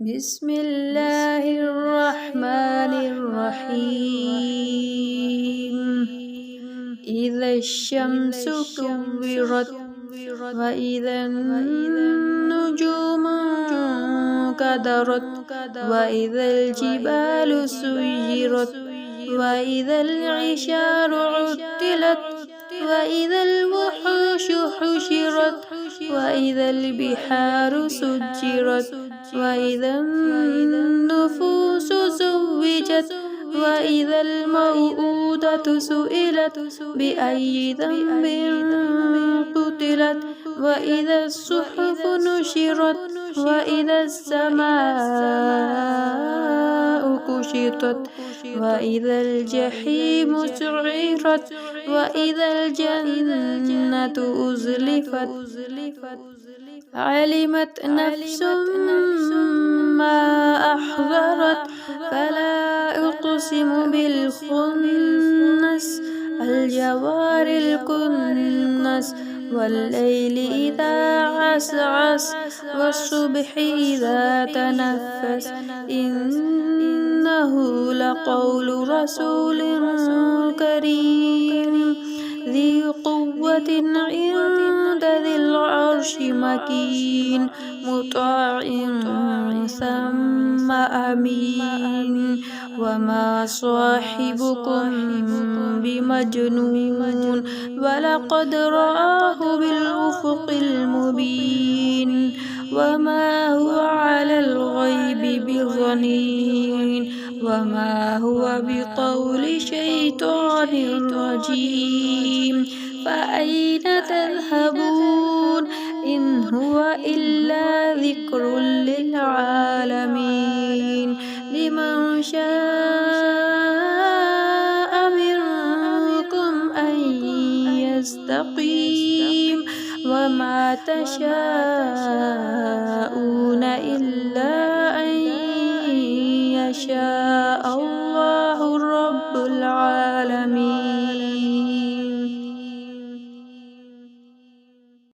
بسم الله الرحمن الرحيم. إذا الشمس كورت وإذا النجوم انكدرت وإذا الجبال سيرت وإذا العشار عطلت وإذا الوحوش حشرت وإذا البحار سجرت وإذا النفوس زوجت وإذا الموءودة سئلت بأي ذنب قتلت وإذا الصحف نشرت وإذا السماء كشطت وإذا الجحيم سعرت وإذا الجنة أزلفت علمت نفس ما أحضرت فلا أقسم بالخنس الجوار الكنس والليل إذا عسعس والصبح إذا تنفس إنه لقول رسول كريم ذي قوة عند ذي العرش مكين مطاع ثم أمين وما صاحبكم بمجنون ولقد رآه بالأفق المبين وما هو على الغيب بضنين وما هو بقول شيطان رجيم فأين تذهبون إن هو إلا ذكر للعالمين لمن شاء منكم أن يستقيم وما تشاءون إلا أن يشاء